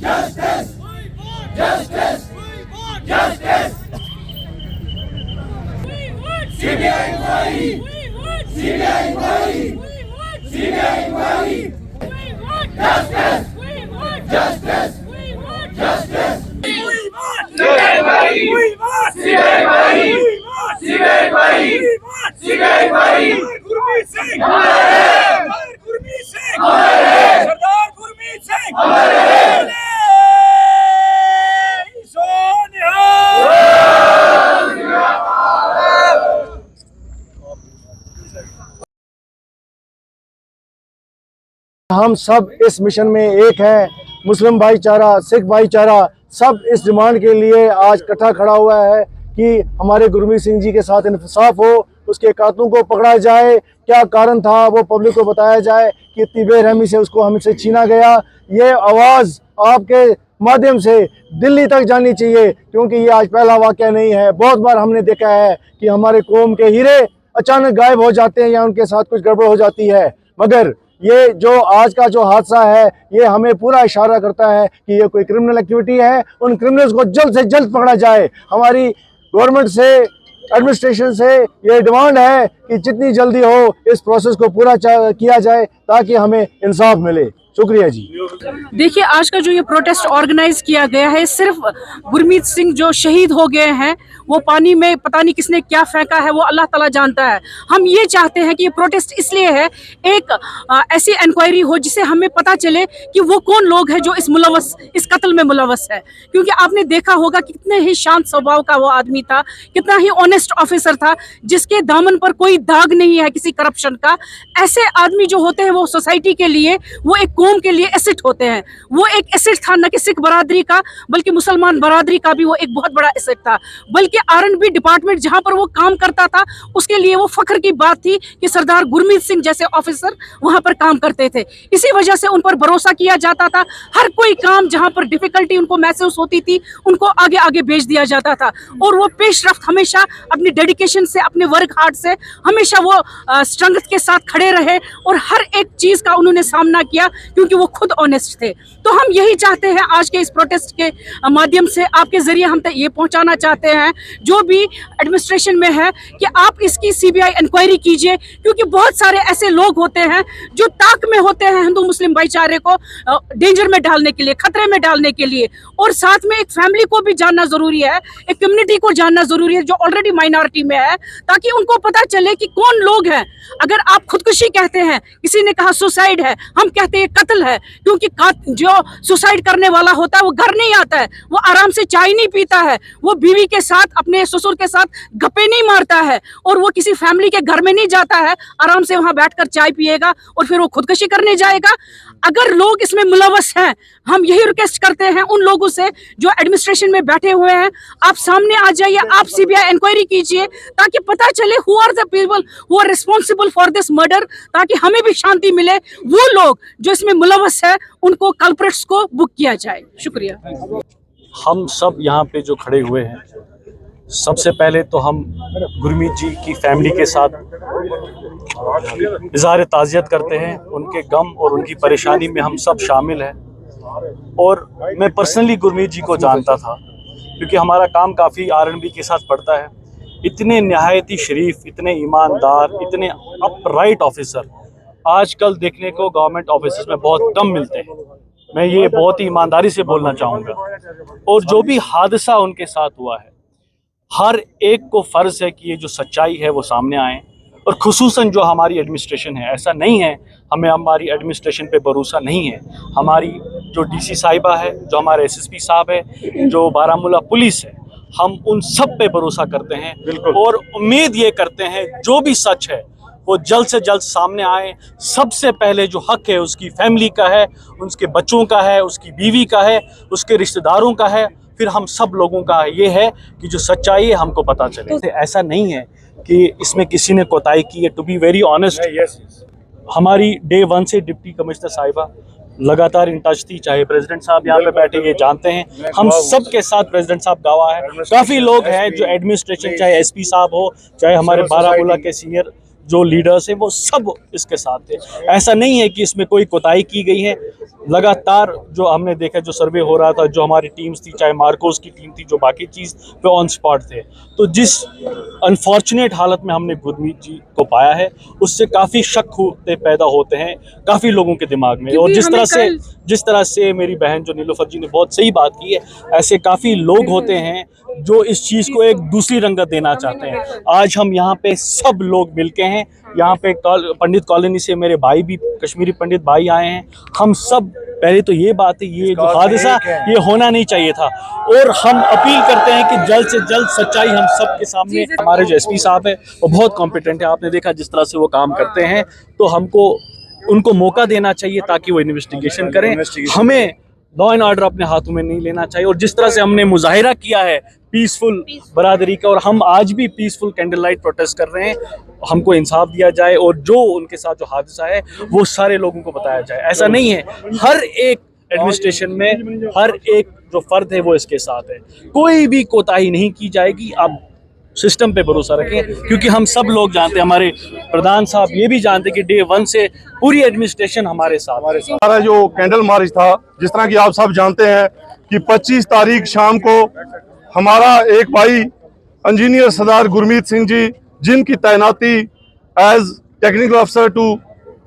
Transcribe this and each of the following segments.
Justice! Justice! Justice! CBI inquiry! CBI inquiry! CBI inquiry! Justice! Justice! Justice! CBI inquiry! CBI inquiry! CBI inquiry! CBI inquiry! Gurmeet Singh हमारे हैं! गुरमीत सिंह हमारे हैं! सरदार गुरमीत सिंह हमारे हैं! हम सब इस मिशन में एक हैं। मुस्लिम भाईचारा, सिख भाईचारा सब इस डिमांड के लिए आज इकट्ठा खड़ा हुआ है कि हमारे गुरमीत सिंह जी के साथ इंसाफ हो, उसके कातलों को पकड़ा जाए। क्या कारण था वो पब्लिक को बताया जाए कि इतनी बेरहमी से उसको हमसे छीना गया। ये आवाज़ आपके माध्यम से दिल्ली तक जानी चाहिए, क्योंकि ये आज पहला वाक़या नहीं है। बहुत बार हमने देखा है कि हमारे कौम के हीरे अचानक गायब हो जाते हैं या उनके साथ कुछ गड़बड़ हो जाती है, मगर ये जो आज का जो हादसा है ये हमें पूरा इशारा करता है कि ये कोई क्रिमिनल एक्टिविटी है। उन क्रिमिनल्स को जल्द से जल्द पकड़ा जाए। हमारी गवर्नमेंट से, एडमिनिस्ट्रेशन से ये डिमांड है कि जितनी जल्दी हो इस प्रोसेस को पूरा किया जाए ताकि हमें इंसाफ मिले। शुक्रिया जी। देखिए, आज का जो ये प्रोटेस्ट ऑर्गेनाइज किया गया है, सिर्फ गुरमीत सिंह जो शहीद हो गए हैं, वो पानी में पता नहीं किसने क्या फेंका है, वो अल्लाह ताला जानता है। हम ये चाहते हैं कि ये प्रोटेस्ट इसलिए है, एक ऐसी इंक्वायरी हो जिससे हमें पता चले कि वो कौन लोग हैं जो इस कत्ल में मुलवस है। क्योंकि आपने देखा होगा कि कितने ही शांत स्वभाव का वो आदमी था, कितना ही ऑनेस्ट ऑफिसर था, जिसके दामन पर कोई दाग नहीं है किसी करप्शन का। ऐसे आदमी जो होते हैं वो सोसाइटी के लिए, वो एक कौम के लिए एसेट होते हैं। वो एक एसेट था न कि सिख बरादरी का, बल्कि मुसलमान बरादरी का भी वो एक बहुत बड़ा एसेट था। बल्कि R&B डिपार्टमेंट जहां पर वो काम करता था, उसके लिए वो फख्र की बात थी कि सरदार गुरमीत सिंह जैसे ऑफिसर वहां पर काम करते थे। इसी वजह से उन पर भरोसा किया जाता था। हर कोई काम जहां पर डिफिकल्टी उनको महसूस होती थी, उनको आगे आगे भेज दिया जाता था। और वो पेशरफ्त हमेशा अपनी डेडिकेशन से, अपने वर्क हार्ड से हमेशा वो स्ट्रेंथ के साथ खड़े रहे और हर एक चीज का उन्होंने सामना किया, क्योंकि वो खुद ऑनेस्ट थे। तो हम यही चाहते हैं आज के इस प्रोटेस्ट के माध्यम से, आपके जरिए हम तक ये पहुंचाना चाहते हैं जो भी एडमिनिस्ट्रेशन में है कि आप इसकी CBI इंक्वायरी कीजिए। क्योंकि बहुत सारे ऐसे लोग होते हैं जो ताक में होते हैं हिंदू मुस्लिम भाईचारे को डेंजर में डालने के लिए, खतरे में डालने के लिए। और साथ में एक फैमिली को भी जानना जरूरी है, एक कम्युनिटी को जानना जरूरी है जो ऑलरेडी माइनॉरिटी में है, ताकि उनको पता चले कि कौन लोग हैं। अगर आप खुदकुशी कहते हैं, किसी ने कहा सुसाइड है, हम कहते हैं कत्ल है। क्योंकि जो सुसाइड करने वाला होता है वो घर नहीं आता है, वो आराम से चाय नहीं पीता है, वो बीवी के साथ, अपने ससुर के साथ गप्पे नहीं मारता है, और वो किसी फैमिली के घर में नहीं जाता है, आराम से वहां बैठकर चाय पिएगा और फिर वो खुदकुशी करने जाएगा। अगर लोग इसमें मुलवस हैं, हम यही रिक्वेस्ट करते हैं उन लोगों से जो एडमिनिस्ट्रेशन में बैठे हुए हैं, आप सामने आ जाइए, आप CBI इंक्वायरी कीजिए ताकि पता चले who are the people who are responsible for this murder, ताकि हमें भी शांति मिले। वो लोग जो इसमें मुलवस है उनको कल्प्रिट्स को बुक किया जाए। शुक्रिया। हम सब यहाँ पे जो खड़े हुए हैं, सबसे पहले तो हम गुरमीत जी की फैमिली के साथ इज़हार ताज़ियत करते हैं। उनके गम और उनकी परेशानी में हम सब शामिल हैं। और मैं पर्सनली गुरमीत जी को जानता था, क्योंकि हमारा काम काफ़ी R&B के साथ पड़ता है। इतने नहायती शरीफ, इतने ईमानदार, इतने अपराइट ऑफिसर आजकल देखने को गवर्नमेंट ऑफिसर्स में बहुत कम मिलते हैं। मैं ये बहुत ही ईमानदारी से बोलना चाहूँगा। और जो भी हादसा उनके साथ हुआ है, हर एक को फ़र्ज़ है कि ये जो सच्चाई है वो सामने आए। और खुसूसन जो हमारी एडमिनिस्ट्रेशन है, ऐसा नहीं है हमें हमारी एडमिनिस्ट्रेशन पे भरोसा नहीं है। हमारी जो DC साहिबा है, जो हमारे SSP साहब है, जो बारामूला पुलिस है, हम उन सब पे भरोसा करते हैं और उम्मीद ये करते हैं जो भी सच है वो जल्द से जल्द सामने आए। सबसे पहले जो हक है उसकी फैमिली का है, उसके बच्चों का है, उसकी बीवी का है, उसके रिश्तेदारों का है, फिर हम सब लोगों का ये है कि जो सच्चाई है हमको पता चले। ऐसा नहीं है कि इसमें किसी ने कोताही की है। टू बी वेरी ऑनेस्ट, हमारी डे 1 से डिप्टी कमिश्नर साहिबा लगातार इन टच थी। चाहे प्रेसिडेंट साहब यहाँ पे बैठे ये जानते हैं, हम सब के साथ प्रेसिडेंट साहब गवाह है। काफ़ी लोग हैं जो एडमिनिस्ट्रेशन, चाहे SP साहब हो, चाहे हमारे बारामूला के सीनियर जो लीडर्स हैं वो सब इसके साथ थे। ऐसा नहीं है कि इसमें कोई कोताही की गई है। लगातार जो हमने देखा, जो सर्वे हो रहा था, जो हमारी टीम्स थी, चाहे मार्कोस की टीम थी, जो बाकी चीज़ पे ऑन स्पॉट थे। तो जिस अनफॉर्चुनेट हालत में हमने गुरमीत जी को पाया है, उससे काफ़ी शक होते पैदा होते हैं काफ़ी लोगों के दिमाग में। और जिस तरह से मेरी बहन जो नीलोफर जी ने बहुत सही बात की है, ऐसे काफ़ी लोग होते हैं जो इस चीज़ को एक दूसरी रंगत देना चाहते हैं। आज हम यहाँ पे सब लोग मिलके हैं। यहाँ पे पंडित कॉलोनी से मेरे भाई भी, कश्मीरी पंडित भाई आए हैं। हम सब, पहले तो ये बात है, ये जो हादसा ये होना नहीं चाहिए था। और हम अपील करते हैं कि जल्द से जल्द सच्चाई हम सब के सामने। हमारे जो एसपी साहब है वो बहुत कॉम्पिटेंट है, आपने देखा जिस तरह से वो काम करते हैं। तो हमको उनको मौका देना चाहिए ताकि वो इन्वेस्टिगेशन करें। हमें लॉ एंड ऑर्डर अपने हाथों में नहीं लेना चाहिए। और जिस तरह से हमने मुजाहिरा किया है पीसफुल बरादरी का, और हम आज भी पीसफुल कैंडल लाइट प्रोटेस्ट कर रहे हैं, हमको इंसाफ दिया जाए और जो उनके साथ जो हादसा है वो सारे लोगों को बताया जाए। ऐसा नहीं है, हर एक एडमिनिस्ट्रेशन में हर एक जो फर्द है वो इसके साथ है। कोई भी कोताही नहीं की जाएगी। आप सिस्टम पे भरोसा रखें, क्योंकि हम सब लोग जानते हैं, हमारे प्रधान साहब ये भी जानते हैं कि डे 1 से पूरी एडमिनिस्ट्रेशन हमारे साथ। हमारा जो कैंडल मार्च था, जिस तरह की आप सब जानते हैं कि 25 तारीख शाम को हमारा एक भाई इंजीनियर सरदार गुरमीत सिंह जी, जिनकी तैनाती एज टेक्निकल अफसर टू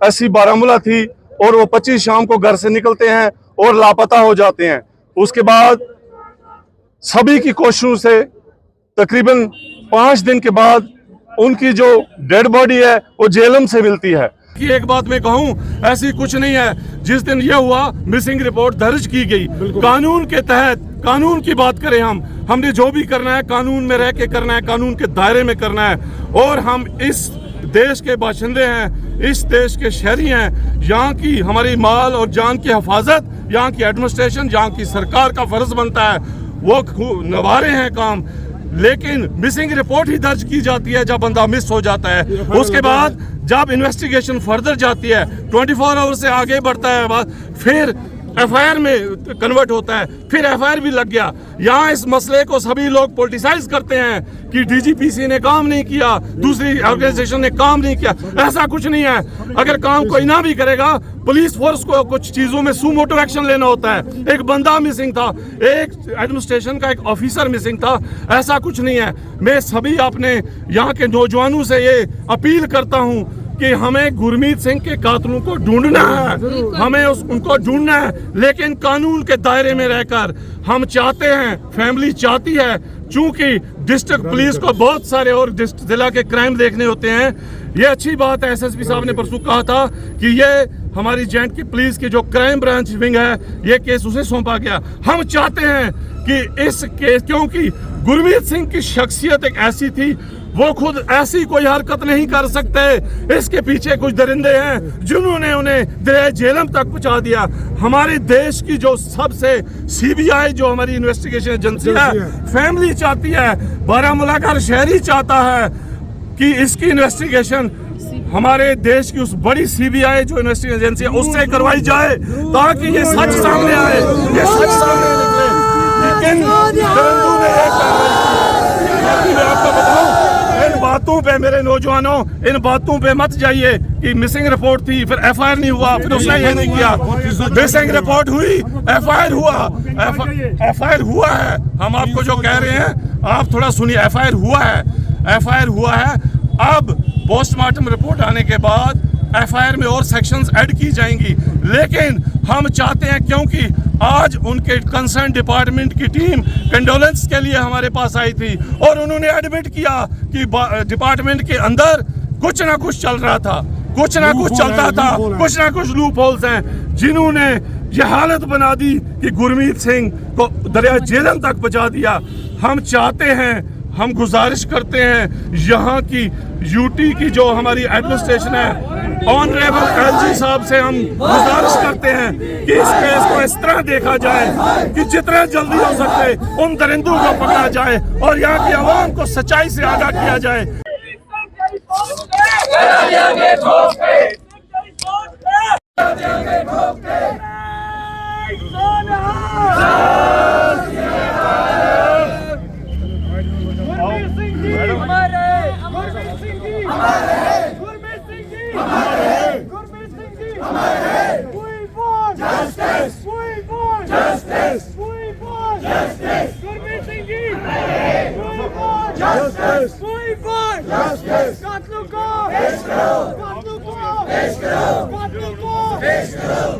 SC बारामूला थी, और वो 25 शाम को घर से निकलते हैं और लापता हो जाते हैं। उसके बाद सभी की कोशिशों से तकरीबन 5 दिन के बाद उनकी जो डेड बॉडी है वो जेलम से मिलती है। कि एक बात मैं कहूं, ऐसी कुछ नहीं है। जिस दिन ये हुआ, मिसिंग रिपोर्ट दर्ज की गई। कानून के तहत, कानून की बात करें, हमने जो भी करना है कानून में रह के करना है, कानून के दायरे में करना है। और हम इस देश के बाशिंदे हैं, इस देश के शहरी हैं। यहाँ की हमारी माल और जान की हिफाजत यहाँ की एडमिनिस्ट्रेशन, यहाँ की सरकार का फर्ज बनता है। वो निभा रहे हैं काम, लेकिन मिसिंग रिपोर्ट ही दर्ज की जाती है जब बंदा मिस हो जाता है। उसके बाद जब इन्वेस्टिगेशन फर्दर जाती है, 24 आवर से आगे बढ़ता है, फिर FIR में कन्वर्ट होता है, फिर FIR भी लग गया। यहाँ इस मसले को सभी लोग पॉलिटिसाइज करते हैं कि DGPC ने काम नहीं किया, दूसरी ऑर्गेनाइजेशन ने काम नहीं किया। ऐसा कुछ नहीं है। अगर काम कोई ना भी करेगा, पुलिस फोर्स को कुछ चीजों में सुमोटो एक्शन लेना होता है। एक बंदा मिसिंग था, एक एडमिनिस्ट्रेशन का एक ऑफिसर मिसिंग था, ऐसा कुछ नहीं है। मैं सभी अपने यहाँ के नौजवानों से ये अपील करता हूँ कि हमें गुरमीत सिंह के कातिलों को ढूंढना है, हमें उनको ढूंढना है, लेकिन कानून के दायरे में रहकर। हम चाहते हैं, फैमिली चाहती है, चूंकि डिस्ट्रिक्ट पुलिस को बहुत सारे और जिला के क्राइम देखने होते हैं। ये अच्छी बात है, SSP साहब ने परसों कहा था कि ये हमारी जॉइंट की पुलिस की जो क्राइम ब्रांच विंग है, ये केस उसे सौंपा गया। हम चाहते हैं कि इस केस, क्योंकि गुरमीत सिंह की शख्सियत एक ऐसी थी, वो खुद ऐसी कोई हरकत नहीं कर सकते। इसके पीछे कुछ दरिंदे हैं जिन्होंने उन्हें दरिया जेलम तक पहुंचा दिया। हमारे देश की जो सबसे CBI जो हमारी इन्वेस्टिगेशन एजेंसी है, फैमिली चाहती है, बारामूला का शहरी चाहता है कि इसकी इन्वेस्टिगेशन हमारे देश की उस बड़ी CBI जो इन्वेस्टिगेशन एजेंसी है उससे करवाई जाए, ताकि ये सच सामने आए, ये सच सामने निकले। लेकिन दरिंदों ने मैं आपको बताऊं, इन बातों पे मेरे नौजवानों, इन बातों पे मत जाइए कि मिसिंग रिपोर्ट थी, फिर FIR नहीं हुआ, फिर उसने ये नहीं किया। मिसिंग रिपोर्ट हुई, FIR हुआ, FIR हुआ है। हम आपको जो कह रहे हैं आप थोड़ा सुनिए। FIR हुआ है, FIR हुआ है। अब पोस्टमार्टम रिपोर्ट आने के बाद FIR में और सेक्शंस ऐड की जाएंगी। लेकिन हम चाहते हैं, क्योंकि आज उनके कंसर्न डिपार्टमेंट की टीम कंडोलेंस के लिए हमारे पास आई थी और उन्होंने एडमिट किया कि डिपार्टमेंट के अंदर कुछ ना कुछ चल रहा था, कुछ ना कुछ चलता था, कुछ ना कुछ लूप होल्स हैं जिन्होंने ये हालत बना दी कि गुरमीत सिंह को दरिया जेलम तक पहुंचा दिया। हम चाहते हैं, हम गुजारिश करते हैं यहाँ की UT की जो हमारी एडमिनिस्ट्रेशन है, ऑनरेबल LG साहब से हम गुजारिश करते हैं कि इस केस को इस तरह देखा जाए कि जितना जल्दी हो सके उन दरिंदों को पकड़ा जाए और यहाँ की आवाम को सच्चाई से आगाह किया जाए। हमारे We want justice. Gurmeet Singh ji. We want justice. We want justice. कातलों को पेश करो. कातलों को पेश करो. कातलों को पेश करो.